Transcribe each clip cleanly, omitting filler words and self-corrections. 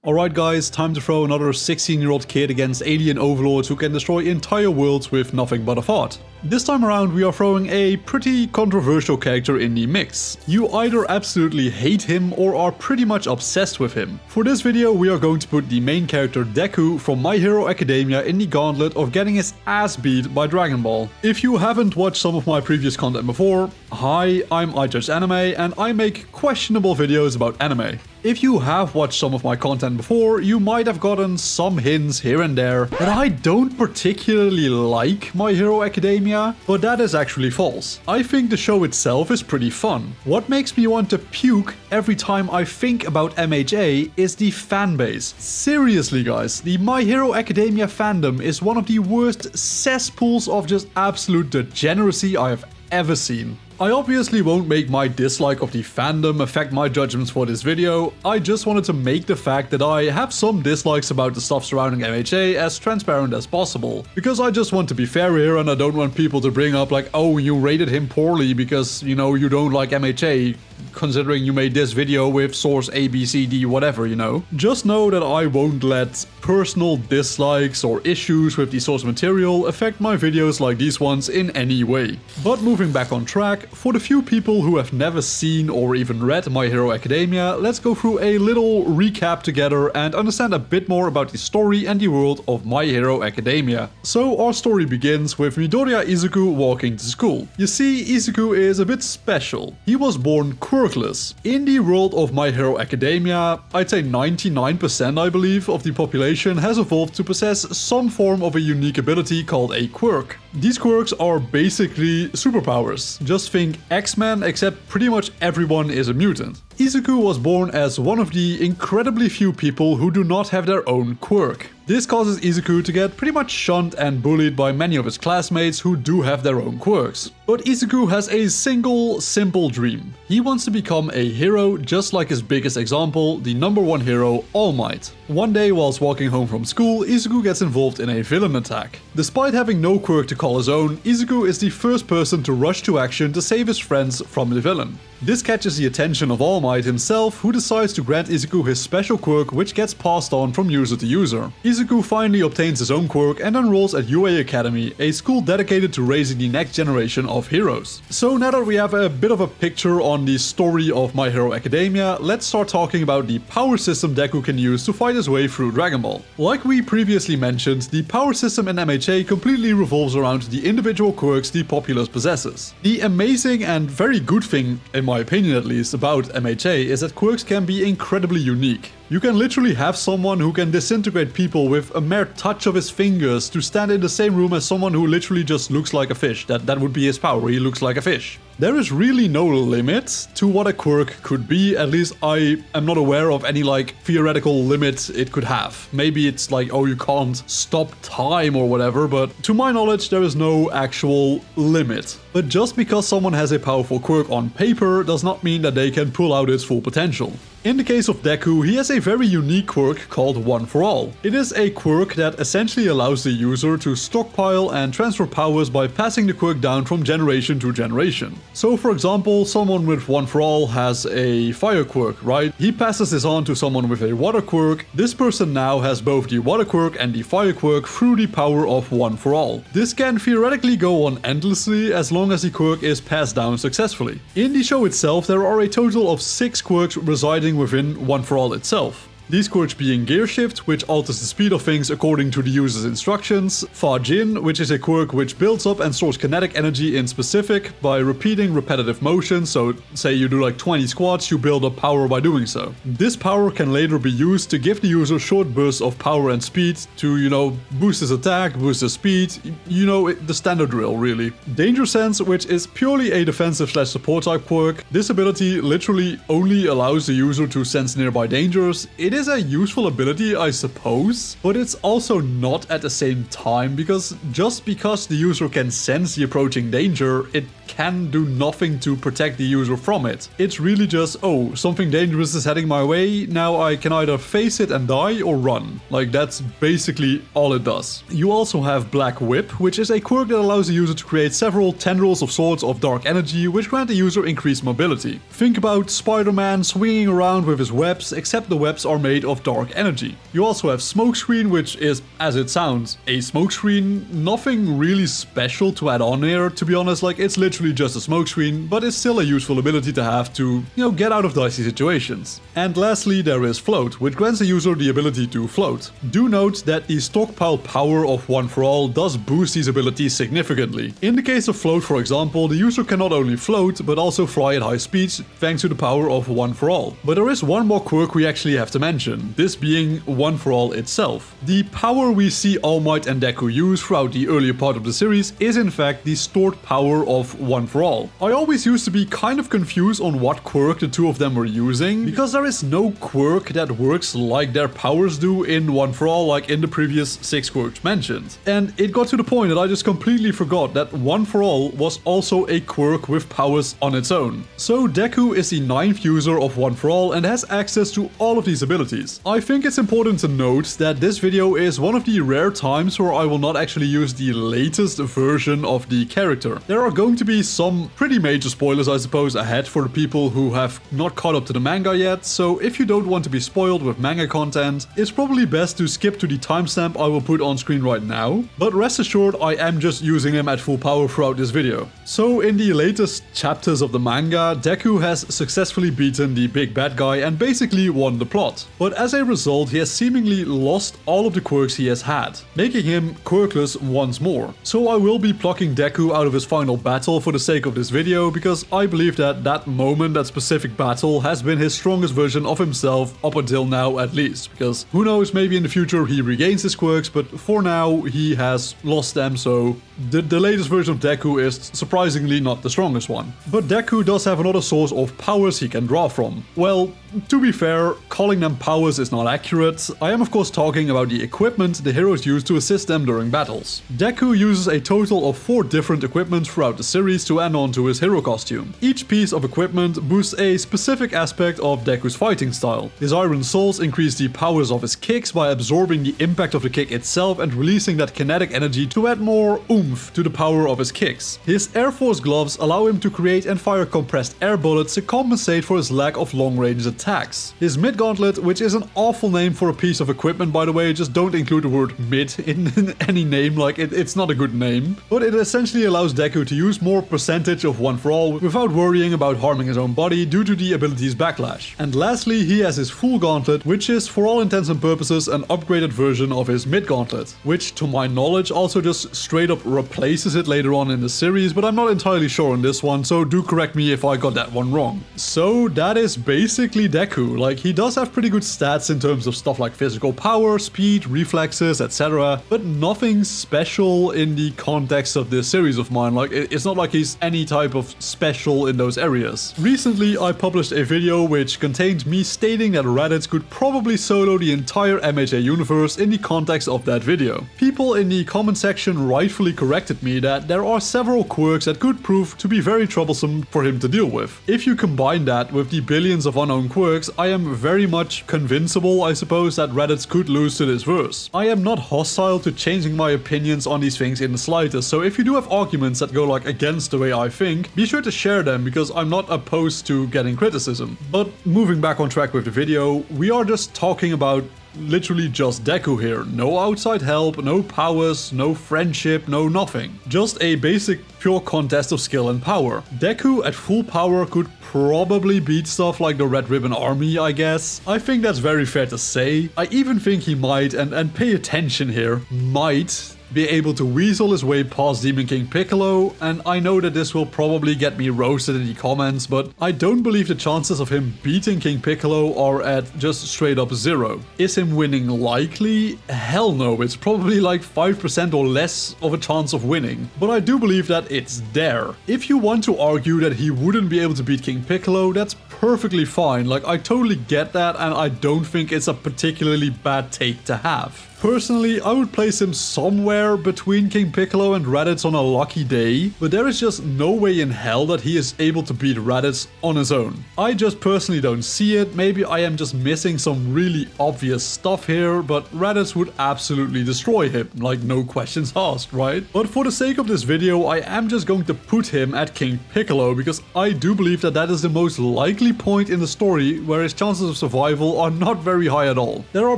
Alright guys, time to throw another 16-year-old kid against alien overlords who can destroy entire worlds with nothing but a thought. This time around we are throwing a pretty controversial character in the mix. You either absolutely hate him or are pretty much obsessed with him. For this video we are going to put the main character Deku from My Hero Academia in the gauntlet of getting his ass beat by Dragon Ball. If you haven't watched some of my previous content before, hi, I'm iJudgeAnime and I make questionable videos about anime. If you have watched some of my content before, you might have gotten some hints here and there that I don't particularly like My Hero Academia, but that is actually false. I think the show itself is pretty fun. What makes me want to puke every time I think about MHA is the fanbase. Seriously guys, the My Hero Academia fandom is one of the worst cesspools of just absolute degeneracy I have ever seen. I obviously won't make my dislike of the fandom affect my judgments for this video. I just wanted to make the fact that I have some dislikes about the stuff surrounding MHA as transparent as possible. Because I just want to be fair here and I don't want people to bring up like, oh, you rated him poorly because, you know, you don't like MHA. Considering you made this video with source A, B, C, D, whatever, you know. Just know that I won't let personal dislikes or issues with the source material affect my videos like these ones in any way. But moving back on track, for the few people who have never seen or even read My Hero Academia, let's go through a little recap together and understand a bit more about the story and the world of My Hero Academia. So our story begins with Midoriya Izuku walking to school. You see, Izuku is a bit special. He was born quirkless. In the world of My Hero Academia, I'd say 99% I believe of the population has evolved to possess some form of a unique ability called a quirk. These quirks are basically superpowers. Just think X-Men, except pretty much everyone is a mutant. Izuku was born as one of the incredibly few people who do not have their own quirk. This causes Izuku to get pretty much shunned and bullied by many of his classmates who do have their own quirks. But Izuku has a single, simple dream. He wants to become a hero just like his biggest example, the #1 hero, All Might. One day whilst walking home from school, Izuku gets involved in a villain attack. Despite having no quirk to call his own, Izuku is the first person to rush to action to save his friends from the villain. This catches the attention of All Might himself, who decides to grant Izuku his special quirk, which gets passed on from user to user. Izuku finally obtains his own quirk and enrolls at UA Academy, a school dedicated to raising the next generation of heroes. So now that we have a bit of a picture on the story of My Hero Academia, let's start talking about the power system Deku can use to fight his way through Dragon Ball. Like we previously mentioned, the power system in MHA completely revolves around the individual quirks the populace possesses. The amazing and very good thing, in my opinion at least, about MHA is that quirks can be incredibly unique. You can literally have someone who can disintegrate people with a mere touch of his fingers to stand in the same room as someone who literally just looks like a fish. That would be his power, he looks like a fish. There is really no limit to what a quirk could be, at least I am not aware of any like theoretical limit it could have. Maybe it's like, oh, you can't stop time or whatever, but to my knowledge there is no actual limit. But just because someone has a powerful quirk on paper does not mean that they can pull out its full potential. In the case of Deku, he has a very unique quirk called One for All. It is a quirk that essentially allows the user to stockpile and transfer powers by passing the quirk down from generation to generation. So for example, someone with One for All has a fire quirk, right? He passes this on to someone with a water quirk. This person now has both the water quirk and the fire quirk through the power of One for All. This can theoretically go on endlessly as long as the quirk is passed down successfully. In the show itself, there are a total of 6 quirks residing within One for All itself. These quirks being Gear Shift, which alters the speed of things according to the user's instructions, Fajin, which is a quirk which builds up and stores kinetic energy in specific by repeating repetitive motions, so say you do like 20 squats, you build up power by doing so. This power can later be used to give the user short bursts of power and speed to, you know, boost his attack, boost his speed, you know, the standard drill really. Danger Sense, which is purely a defensive/support type quirk. This ability literally only allows the user to sense nearby dangers. It is a useful ability, I suppose, but it's also not at the same time, because just because the user can sense the approaching danger, it can do nothing to protect the user from it. It's really just, oh, something dangerous is heading my way, now I can either face it and die or run. Like, that's basically all it does. You also have Black Whip, which is a quirk that allows the user to create several tendrils of swords of dark energy, which grant the user increased mobility. Think about Spider-Man swinging around with his webs, except the webs are made of dark energy. You also have Smokescreen, which is, as it sounds, a smokescreen. Nothing really special to add on here, to be honest. Like, it's literally just a smokescreen, but it's still a useful ability to have to, get out of dicey situations. And lastly, there is Float, which grants the user the ability to float. Do note that the stockpile power of One for All does boost these abilities significantly. In the case of Float, for example, the user can not only float, but also fly at high speeds thanks to the power of One for All. But there is one more quirk we actually have to mention, this being One for All itself. The power we see All Might and Deku use throughout the earlier part of the series is in fact the stored power of One for All. I always used to be kind of confused on what quirk the two of them were using, because there is no quirk that works like their powers do in One for All, like in the previous 6 quirks mentioned. And it got to the point that I just completely forgot that One for All was also a quirk with powers on its own. So Deku is the 9th user of One for All and has access to all of these abilities. I think it's important to note that this video is one of the rare times where I will not actually use the latest version of the character. There are going to be some pretty major spoilers, I suppose, ahead for the people who have not caught up to the manga yet, so if you don't want to be spoiled with manga content, it's probably best to skip to the timestamp I will put on screen right now, but rest assured I am just using him at full power throughout this video. So in the latest chapters of the manga, Deku has successfully beaten the big bad guy and basically won the plot. But as a result, he has seemingly lost all of the quirks he has had, making him quirkless once more. So I will be plucking Deku out of his final battle for the sake of this video, because I believe that that moment, that specific battle, has been his strongest version of himself up until now at least. Because who knows, maybe in the future he regains his quirks, but for now he has lost them, so the latest version of Deku is surprisingly not the strongest one. But Deku does have another source of powers he can draw from. Well, to be fair, calling them powers is not accurate. I am of course talking about the equipment the heroes use to assist them during battles. Deku uses a total of 4 different equipment throughout the series to add on to his hero costume. Each piece of equipment boosts a specific aspect of Deku's fighting style. His Iron Souls increase the powers of his kicks by absorbing the impact of the kick itself and releasing that kinetic energy to add more oomph to the power of his kicks. His Air Force gloves allow him to create and fire compressed air bullets to compensate for his lack of long-range attacks. His Mid Gauntlet, which is an awful name for a piece of equipment by the way, just don't include the word mid in any name, like it's not a good name. But it essentially allows Deku to use more percentage of One for All without worrying about harming his own body due to the ability's backlash. And lastly, he has his Full Gauntlet, which is for all intents and purposes an upgraded version of his Mid Gauntlet, which to my knowledge also just straight up replaces it later on in the series, but I'm not entirely sure on this one, so do correct me if I got that one wrong. So that is basically Deku. Like, he does have pretty good stats in terms of stuff like physical power, speed, reflexes, etc., but nothing special in the context of this series of mine. Like, it's not like he's any type of special in those areas. Recently, I published a video which contained me stating that Reddit could probably solo the entire MHA universe in the context of that video. People in the comment section rightfully corrected me that there are several quirks that could prove to be very troublesome for him to deal with. If you combine that with the billions of unknown quirks, I am very much convincible, I suppose, that Reddit could lose to this verse. I am not hostile to changing my opinions on these things in the slightest, so if you do have arguments that go like against the way I think, be sure to share them, because I'm not opposed to getting criticism. But moving back on track with the video, we are just talking about literally just Deku here. No outside help, no powers, no friendship, no nothing. Just a basic pure contest of skill and power. Deku at full power could probably beat stuff like the Red Ribbon Army, I guess. I think that's very fair to say. I even think he might, and pay attention here, might be able to weasel his way past Demon King Piccolo, and I know that this will probably get me roasted in the comments, but I don't believe the chances of him beating King Piccolo are at just straight up 0. Is him winning likely? Hell no, it's probably like 5% or less of a chance of winning, but I do believe that it's there. If you want to argue that he wouldn't be able to beat King Piccolo, that's perfectly fine. Like, I totally get that, and I don't think it's a particularly bad take to have. Personally, I would place him somewhere between King Piccolo and Raditz on a lucky day, but there is just no way in hell that he is able to beat Raditz on his own. I just personally don't see it. Maybe I am just missing some really obvious stuff here, but Raditz would absolutely destroy him, like no questions asked, right? But for the sake of this video, I am just going to put him at King Piccolo, because I do believe that that is the most likely point in the story where his chances of survival are not very high at all. There are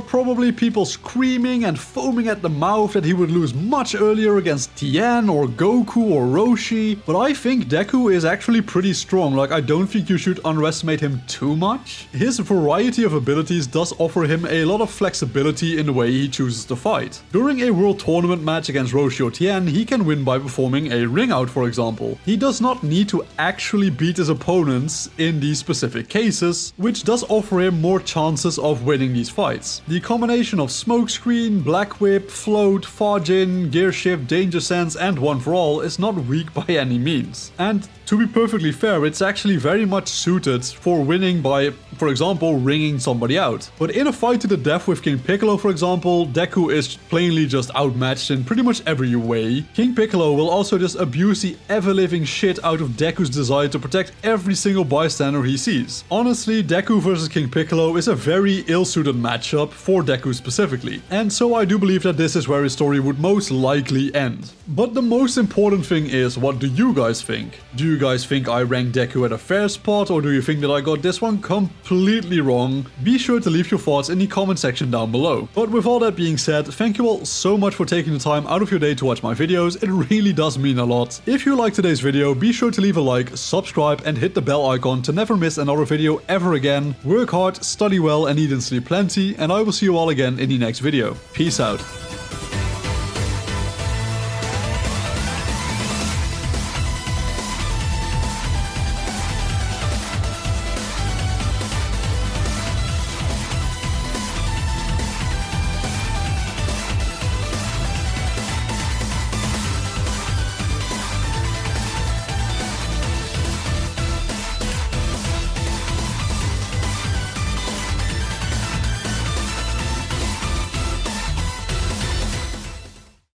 probably people screaming and foaming at the mouth that he would lose much earlier against Tien or Goku or Roshi, but I think Deku is actually pretty strong. Like, I don't think you should underestimate him too much. His variety of abilities does offer him a lot of flexibility in the way he chooses to fight. During a world tournament match against Roshi or Tien, he can win by performing a ring out, for example. He does not need to actually beat his opponents in these specific cases, which does offer him more chances of winning these fights. The combination of Smokescreen, Black Whip, Float, Fajin, Gear Shift, Danger Sense and One for All is not weak by any means. And to be perfectly fair, it's actually very much suited for winning by, for example, ringing somebody out. But in a fight to the death with King Piccolo, for example, Deku is plainly just outmatched in pretty much every way. King Piccolo will also just abuse the ever-living shit out of Deku's desire to protect every single bystander he sees. Honestly, Deku versus King Piccolo is a very ill-suited matchup for Deku specifically, and so I do believe that this is where his story would most likely end. But the most important thing is, what do you guys think? Do you guys think I ranked Deku at a fair spot, or do you think that I got this one completely wrong? Be sure to leave your thoughts in the comment section down below. But with all that being said, thank you all so much for taking the time out of your day to watch my videos. It really does mean a lot. If you liked today's video, be sure to leave a like, subscribe and hit the bell icon to never miss another video ever again. Work hard, study well and eat and sleep plenty, and I will see you all again in the next video. Peace out.